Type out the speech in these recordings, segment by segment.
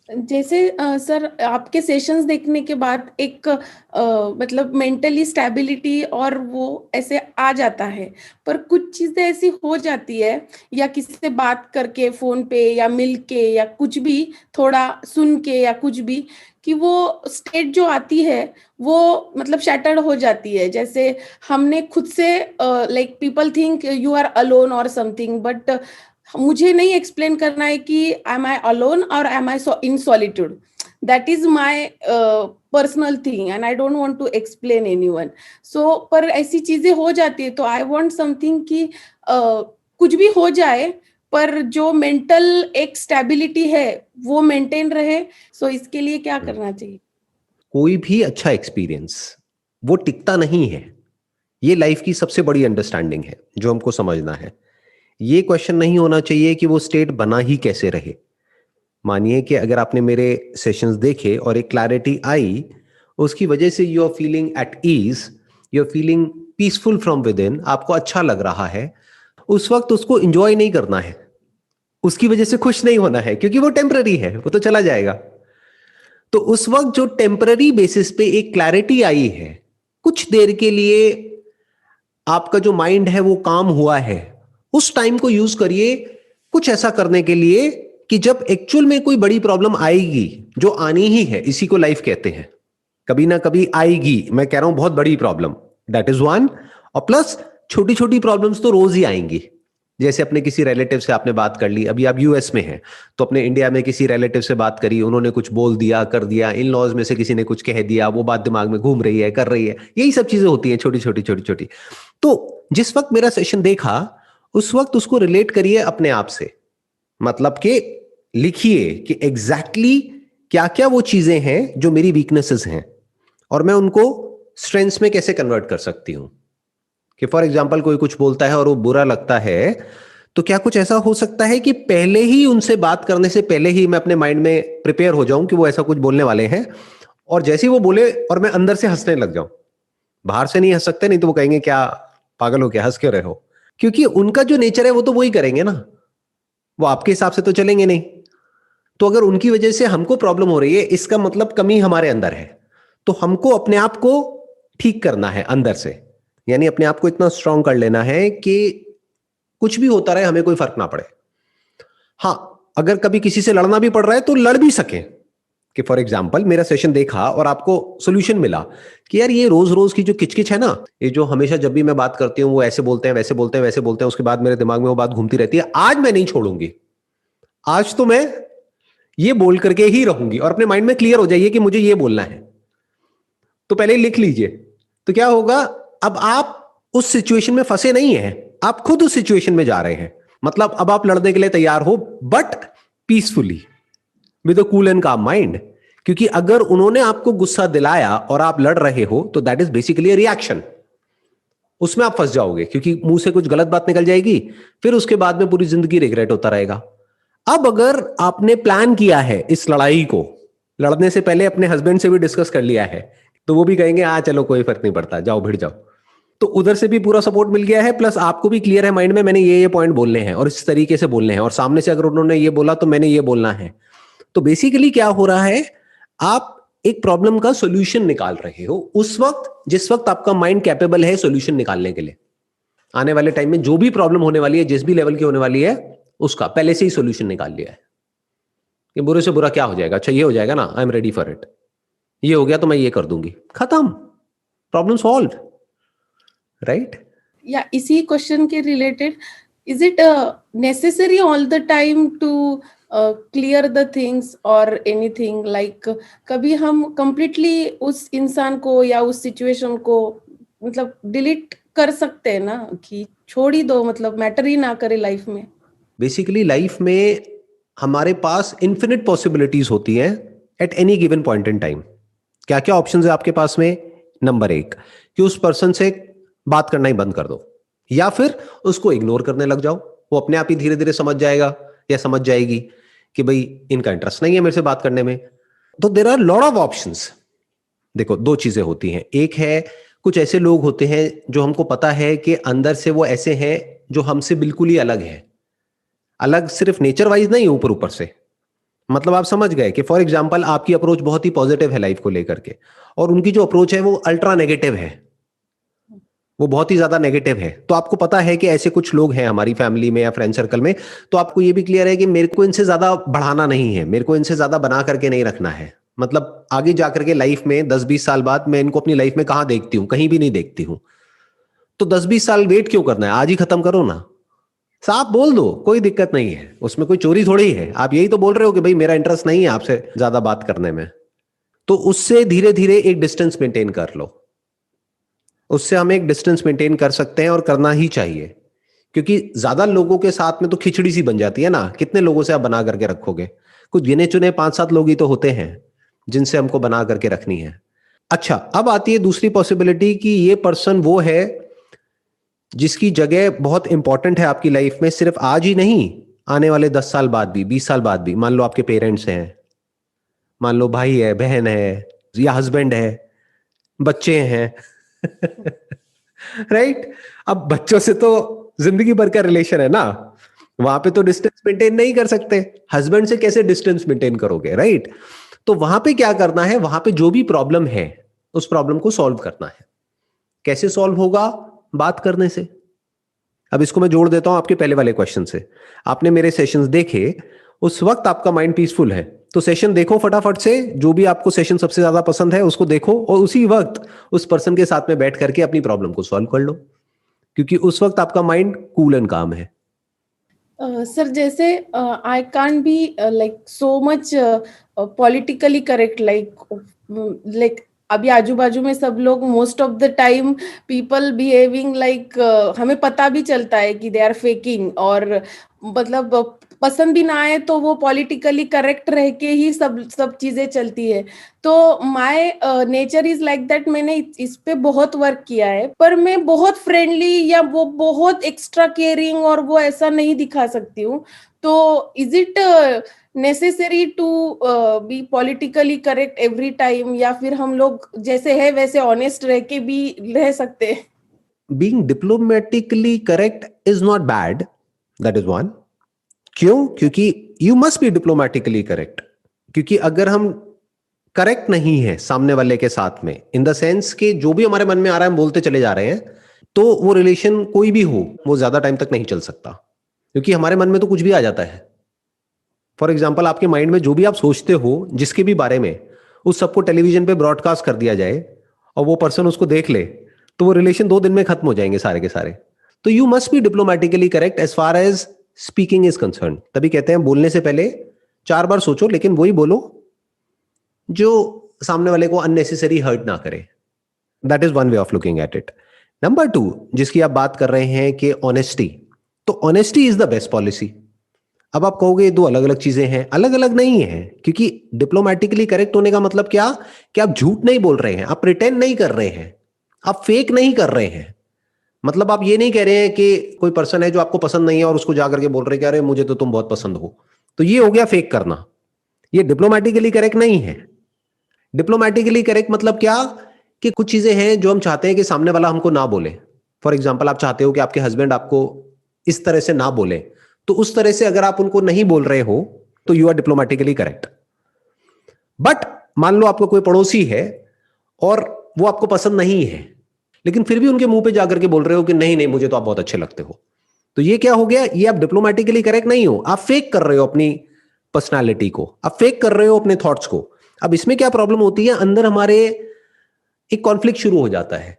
जैसे सर आपके सेशंस देखने के बाद एक मतलब मेंटली स्टेबिलिटी और वो ऐसे आ जाता है। पर कुछ चीजें ऐसी हो जाती है, या किसी से बात करके फोन पे या मिल के या कुछ भी, थोड़ा सुन के या कुछ भी, कि वो स्टेट जो आती है वो मतलब शैटर्ड हो जाती है। जैसे हमने खुद से, like people think you are alone और समथिंग, बट मुझे नहीं एक्सप्लेन करना है कि एम आई अलोन और am I in solitude. That is my personal thing and I don't want to explain anyone. So पर ऐसी चीजें हो जाती है, तो आई वांट समथिंग कि कुछ भी हो जाए पर जो मेंटल एक स्टेबिलिटी है वो मेंटेन रहे। सो इसके लिए क्या करना चाहिए? कोई भी अच्छा एक्सपीरियंस वो टिकता नहीं है। ये लाइफ की सबसे बड़ी अंडरस्टैंडिंग है जो हमको समझना है। ये क्वेश्चन नहीं होना चाहिए कि वो स्टेट बना ही कैसे रहे। मानिए कि अगर आपने मेरे सेशंस देखे और एक क्लैरिटी आई, उसकी वजह से you are feeling at ease, you are feeling peaceful from within, आपको अच्छा लग रहा है, उस वक्त उसको इंजॉय नहीं करना है, उसकी वजह से खुश नहीं होना है, क्योंकि वो टेम्पररी है, वो तो चला जाएगा। तो उस वक्त जो टेम्पररी बेसिस पे एक क्लैरिटी आई है, कुछ देर के लिए आपका जो माइंड है वो काम हुआ है, उस टाइम को यूज करिए कुछ ऐसा करने के लिए कि जब एक्चुअल में कोई बड़ी प्रॉब्लम आएगी, जो आनी ही है, इसी को लाइफ कहते हैं, कभी ना कभी आएगी। मैं कह रहा हूं बहुत बड़ी प्रॉब्लम, दैट इज वन। और प्लस छोटी छोटी प्रॉब्लम्स तो रोज ही आएंगी। जैसे अपने किसी रिलेटिव से आपने बात कर ली, अभी आप यूएस में हैं, तो अपने इंडिया में किसी रिलेटिव से बात करी, उन्होंने कुछ बोल दिया, कर दिया, इन लॉज में से किसी ने कुछ कह दिया, वो बात दिमाग में घूम रही है, कर रही है, यही सब चीजें होती हैं, छोटी छोटी छोटी छोटी। तो जिस वक्त मेरा सेशन देखा, उस वक्त उसको रिलेट करिए अपने आप से। मतलब कि लिखिए कि एग्जैक्टली क्या क्या वो चीजें हैं जो मेरी वीकनेसेस हैं, और मैं उनको स्ट्रेंथ्स में कैसे कन्वर्ट कर सकती हूं। कि फॉर एग्जाम्पल कोई कुछ बोलता है और वो बुरा लगता है, तो क्या कुछ ऐसा हो सकता है कि पहले ही उनसे बात करने से पहले ही मैं अपने माइंड में प्रिपेयर हो जाऊं कि वो ऐसा कुछ बोलने वाले हैं, और जैसे ही वो बोले और मैं अंदर से हंसने लग जाऊं। बाहर से नहीं हंस सकते, नहीं तो वो कहेंगे क्या पागल हो, क्या हंस क्यों रहे हो। क्योंकि उनका जो नेचर है वो तो वही करेंगे ना, वो आपके हिसाब से तो चलेंगे नहीं। तो अगर उनकी वजह से हमको प्रॉब्लम हो रही है, इसका मतलब कमी हमारे अंदर है। तो हमको अपने आप को ठीक करना है अंदर से, यानी अपने आप को इतना स्ट्रांग कर लेना है कि कुछ भी होता रहे, हमें कोई फर्क ना पड़े। हाँ, अगर कभी किसी से लड़ना भी पड़ रहा है तो लड़ भी सके। कि फॉर एग्जाम्पल मेरा सेशन देखा और आपको सोल्यूशन मिला कि यार ये रोज रोज की जो किचकिच है ना, ये जो हमेशा जब भी मैं बात करती हूँ वो ऐसे बोलते हैं, वैसे बोलते हैं, वैसे बोलते हैं, उसके बाद मेरे दिमाग में वो बात घूमती रहती है, आज मैं नहीं छोड़ूंगी। आज तो मैं ये बोल करके ही रहूंगी, और अपने माइंड में क्लियर हो जाइए कि मुझे ये बोलना है। तो पहले ही लिख लीजिए। तो क्या होगा, अब आप उस सिचुएशन में फंसे नहीं हैं, आप खुद उस सिचुएशन में जा रहे हैं। मतलब अब आप लड़ने के लिए तैयार हो, but peacefully, with a cool and काम माइंड। क्योंकि अगर उन्होंने आपको गुस्सा दिलाया और आप लड़ रहे हो, तो दैट इज बेसिकली रिएक्शन। उसमें आप फंस जाओगे, क्योंकि मुंह से कुछ गलत बात निकल जाएगी, फिर उसके बाद में पूरी जिंदगी रिग्रेट होता रहेगा। अब अगर आपने प्लान किया है इस लड़ाई को, लड़ने से पहले अपने हस्बैंड से भी डिस्कस कर लिया है, तो वो भी कहेंगे हाँ चलो कोई फर्क नहीं पड़ता, जाओ भिड़ जाओ। तो उधर से भी पूरा सपोर्ट मिल गया है, प्लस आपको भी क्लियर है माइंड में, मैंने ये पॉइंट बोलने हैं और इस तरीके से बोलने हैं, और सामने से अगर उन्होंने ये बोला तो मैंने ये बोलना है। तो बेसिकली क्या हो रहा है, आप एक प्रॉब्लम का सॉल्यूशन निकाल रहे हो उस वक्त जिस वक्त आपका माइंड कैपेबल है सॉल्यूशन निकालने के लिए। आने वाले टाइम में जो भी प्रॉब्लम होने वाली है, जिस भी लेवल की होने वाली है, उसका पहले से ही सॉल्यूशन निकाल लिया है कि बुरे से बुरा क्या हो जाएगा, अच्छा ये हो जाएगा ना, I am ready for it, ये हो गया तो मैं ये कर दूंगी, खत्म, प्रॉब्लम सॉल्व। राइट। या इसी क्वेश्चन के related, is it necessary all the time to clear the things और एनीथिंग, लाइक कभी हम कंप्लीटली उस इंसान को या उस सिचुएशन को मतलब डिलीट कर सकते हैं ना, कि छोड़ ही दो, मतलब मैटर ही ना करे लाइफ में? बेसिकली लाइफ में हमारे पास इन्फिनिट पॉसिबिलिटीज होती हैं at any given point in time. क्या क्या ऑप्शंस है आपके पास में? नंबर एक, कि उस पर्सन से बात करना ही बंद कर दो, या फिर उसको इग्नोर करने लग जाओ। वो अपने आप ही धीरे धीरे समझ जाएगा या समझ जाएगी कि भाई इनका इंटरेस्ट नहीं है मेरे से बात करने में। तो there are lot of options. देखो दो चीजें होती हैं, एक है कुछ ऐसे लोग होते हैं जो हमको पता है कि अंदर से वो ऐसे हैं जो हमसे बिल्कुल ही अलग है, अलग सिर्फ नेचर वाइज नहीं, ऊपर ऊपर से। मतलब आप समझ गए कि फॉर एग्जाम्पल आपकी अप्रोच बहुत ही पॉजिटिव है लाइफ को लेकर के, और उनकी जो अप्रोच है वो अल्ट्रा नेगेटिव है, वो बहुत ही ज्यादा नेगेटिव है। तो आपको पता है कि ऐसे कुछ लोग हैं हमारी फैमिली में या फ्रेंड सर्कल में, तो आपको ये भी क्लियर है कि मेरे को इनसे ज्यादा बढ़ाना नहीं है, मेरे को इनसे ज्यादा बना करके नहीं रखना है। मतलब आगे जाकर के लाइफ में 10-20 साल बाद मैं इनको अपनी लाइफ में कहाँ देखती हूँ, कहीं भी नहीं देखती हूँ। तो 10-20 साल वेट क्यों करना है, आज ही खत्म करो ना, साफ बोल दो, कोई दिक्कत नहीं है, उसमें कोई चोरी थोड़ी है। आप यही तो बोल रहे हो कि भाई मेरा इंटरेस्ट नहीं है आपसे ज्यादा बात करने में, तो उससे धीरे धीरे एक डिस्टेंस मेंटेन कर लो। उससे हम एक डिस्टेंस मेंटेन कर सकते हैं और करना ही चाहिए, क्योंकि ज्यादा लोगों के साथ में तो खिचड़ी सी बन जाती है ना। कितने लोगों से आप बना करके रखोगे, कुछ गिने चुने 5-7 लोग ही तो होते हैं जिनसे हमको बना करके रखनी है। अच्छा, अब आती है दूसरी पॉसिबिलिटी कि ये पर्सन वो है जिसकी जगह बहुत इंपॉर्टेंट है आपकी लाइफ में, सिर्फ आज ही नहीं, आने वाले 10 साल बाद भी, 20 साल बाद भी। मान लो आपके पेरेंट्स हैं, मान लो भाई है, बहन है, या हस्बैंड है, बच्चे हैं। राइट। अब बच्चों से तो जिंदगी भर का रिलेशन है ना, वहां पे तो डिस्टेंस मेंटेन नहीं कर सकते। हस्बैंड से कैसे डिस्टेंस मेंटेन करोगे, राइट। तो वहां पे क्या करना है, वहां पे जो भी प्रॉब्लम है उस प्रॉब्लम को सॉल्व करना है। कैसे सॉल्व होगा, बात करने से। अब इसको मैं जोड़ देता हूं आपके पहले वाले क्वेश्चन से। आपने मेरे सेशंस देखे, उस वक्त आपका माइंड पीसफुल है, तो सेशन देखो फटाफट से, जो भी आपको सेशन सबसे ज्यादा पसंद है उसको देखो, और उसी वक्त उस पर्सन के साथ में बैठ करके अपनी प्रॉब्लम को सॉल्व कर लो, क्योंकि उस वक्त आपका माइंड कूल एंड काम है। सर जैसे I can't be like so much politically correct, like अभी आजू बाजू में सब लोग most of the time people behaving like, हमें पता भी चलता है कि दे आर फेकिंग, और मतलब पसंद भी ना आए तो वो पॉलिटिकली करेक्ट रह के ही सब सब चीजें चलती है। तो my nature is like that, मैंने इस पे बहुत वर्क किया है, पर मैं बहुत फ्रेंडली या वो बहुत एक्स्ट्रा केयरिंग और वो ऐसा नहीं दिखा सकती हूँ। तो is it necessary to be politically correct every time, या फिर हम लोग जैसे है वैसे ऑनेस्ट रह के भी रह सकते हैं? Being diplomatically correct is not bad, that is one. क्यों? क्योंकि you must be diplomatically correct, क्योंकि अगर हम करेक्ट नहीं है सामने वाले के साथ में, इन द सेंस कि जो भी हमारे मन में आ रहा है हम बोलते चले जा रहे हैं, तो वो रिलेशन कोई भी हो वो ज्यादा टाइम तक नहीं चल सकता, क्योंकि हमारे मन में तो कुछ भी आ जाता है। फॉर एग्जाम्पल, आपके माइंड में जो भी आप सोचते हो जिसके भी बारे में, उस सबको टेलीविजन पे ब्रॉडकास्ट कर दिया जाए और वो पर्सन उसको देख ले, तो वो रिलेशन 2 दिन में खत्म हो जाएंगे सारे के सारे। तो you must be diplomatically correct as far as speaking is concern. तभी कहते हैं बोलने से पहले 4 बार सोचो, लेकिन वही बोलो जो सामने वाले को अननेसेसरी हर्ट ना करे। That is one way of looking at it. Number 2, जिसकी आप बात कर रहे हैं कि ऑनेस्टी, तो honesty is the best policy. अब आप कहोगे ये 2 अलग अलग चीजें हैं, अलग अलग नहीं है, क्योंकि डिप्लोमेटिकली करेक्ट होने का मतलब क्या, कि आप झूठ नहीं बोल रहे हैं, आप प्रिटेंड नहीं कर रहे हैं, आप फेक नहीं कर रहे हैं। मतलब आप ये नहीं कह रहे हैं कि कोई पर्सन है जो आपको पसंद नहीं है और उसको जाकर के बोल रहे हैं कि अरे मुझे तो तुम बहुत पसंद हो, तो ये हो गया फेक करना। ये डिप्लोमेटिकली करेक्ट नहीं है। डिप्लोमेटिकली करेक्ट मतलब क्या, कि कुछ चीजें हैं जो हम चाहते हैं कि सामने वाला हमको ना बोले। फॉर एग्जाम्पल, आप चाहते हो कि आपके हस्बैंड आपको इस तरह से ना बोले, तो उस तरह से अगर आप उनको नहीं बोल रहे हो तो you are diplomatically correct. But मान लो आपका कोई पड़ोसी है और वो आपको पसंद नहीं है, लेकिन फिर भी उनके मुंह पे जाकर के बोल रहे हो कि नहीं नहीं मुझे तो आप बहुत अच्छे लगते हो, तो ये क्या हो गया, ये आप डिप्लोमेटिकली करेक्ट नहीं हो, आप फेक कर रहे हो अपनी पर्सनालिटी को, आप फेक कर रहे हो अपने थॉट्स को। अब इसमें क्या प्रॉब्लम होती है, अंदर हमारे एक कॉन्फ्लिक्ट शुरू हो जाता है।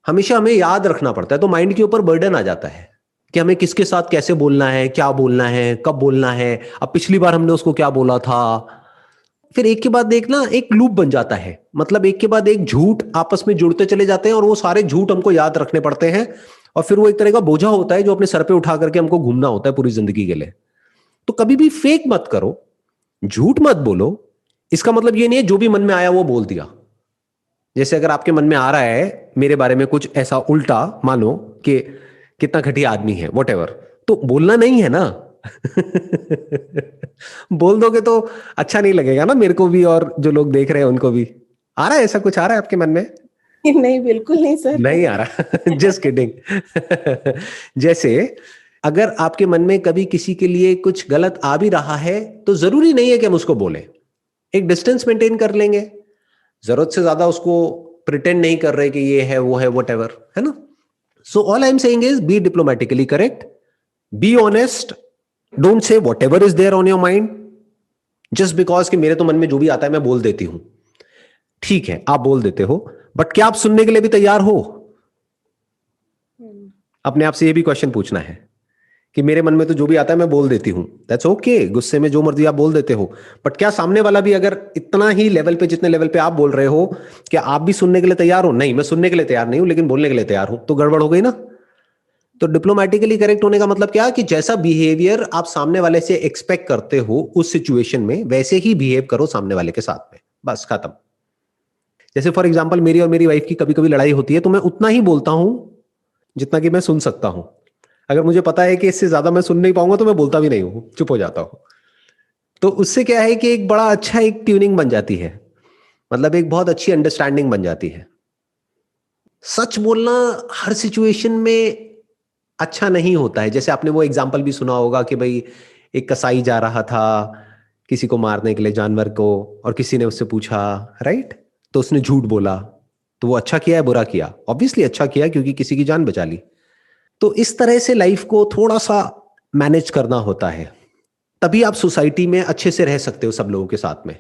हमेशा हमें याद रखना पड़ता है, तो माइंड के ऊपर बर्डन आ जाता है कि हमें किसके साथ कैसे बोलना है, क्या बोलना है, कब बोलना है, अब पिछली बार हमने उसको क्या बोला था। फिर एक के बाद एक ना एक लूप बन जाता है, मतलब एक के बाद एक झूठ आपस में जुड़ते चले जाते हैं और वो सारे झूठ हमको याद रखने पड़ते हैं, और फिर वो एक तरह का बोझा होता है जो अपने सर पे उठा करके हमको घूमना होता है पूरी जिंदगी के लिए। तो कभी भी फेक मत करो, झूठ मत बोलो। इसका मतलब ये नहीं है जो भी मन में आया वो बोल दिया। जैसे अगर आपके मन में आ रहा है मेरे बारे में कुछ ऐसा उल्टा, मानो कि कितना घटिया आदमी है वट एवर, तो बोलना नहीं है ना। बोल दोगे तो अच्छा नहीं लगेगा ना मेरे को भी, और जो लोग देख रहे हैं उनको भी। आ रहा है ऐसा कुछ, आ रहा है आपके मन में? नहीं, बिल्कुल नहीं सर। नहीं आ रहा। Just kidding. जैसे अगर आपके मन में कभी किसी के लिए कुछ गलत आ भी रहा है तो जरूरी नहीं है कि हम उसको बोलें, एक डिस्टेंस मेंटेन कर लेंगे, जरूरत से ज्यादा उसको प्रिटेंड नहीं कर रहे कि ये है वो है वट एवर, है ना। So all I am saying is be diplomatically correct, be honest, don't say whatever is there on your mind just because कि मेरे तो मन में जो भी आता है मैं बोल देती हूं। ठीक है, आप बोल देते हो, बट क्या आप सुनने के लिए भी तैयार हो? अपने आप से ये भी क्वेश्चन पूछना है कि मेरे मन में तो जो भी आता है मैं बोल देती हूं, दैट्स ओके, गुस्से में जो मर्जी आप बोल देते हो, बट क्या सामने वाला भी अगर इतना ही लेवल पे जितने लेवल पे आप बोल रहे हो, क्या आप भी सुनने के लिए तैयार हो? नहीं, मैं सुनने के लिए तैयार नहीं हूं लेकिन बोलने के लिए तैयार हूं, तो गड़बड़ हो गई ना। तो डिप्लोमेटिकली करेक्ट होने का मतलब क्या कि जैसा बिहेवियर आप सामने वाले से एक्सपेक्ट करते हो उस सिचुएशन में वैसे ही बिहेव करो सामने वाले के साथ में, बस खत्म। जैसे फॉर एग्जाम्पल मेरी और मेरी वाइफ की कभी कभी लड़ाई होती है तो मैं उतना ही बोलता हूं जितना कि मैं सुन सकता हूं। अगर मुझे पता है कि इससे ज्यादा मैं सुन नहीं पाऊंगा तो मैं बोलता भी नहीं हूं, चुप हो जाता हूं। तो उससे क्या है कि एक बड़ा अच्छा एक ट्यूनिंग बन जाती है, मतलब एक बहुत अच्छी अंडरस्टैंडिंग बन जाती है। सच बोलना हर सिचुएशन में अच्छा नहीं होता है। जैसे आपने वो एग्जाम्पल भी सुना होगा कि भाई एक कसाई जा रहा था किसी को मारने के लिए, जानवर को, और किसी ने उससे पूछा, राइट, तो उसने झूठ बोला, तो वो अच्छा किया है बुरा किया? ऑब्वियसली अच्छा किया क्योंकि किसी की जान बचा ली। तो इस तरह से लाइफ को थोड़ा सा मैनेज करना होता है, तभी आप सोसाइटी में अच्छे से रह सकते हो सब लोगों के साथ में।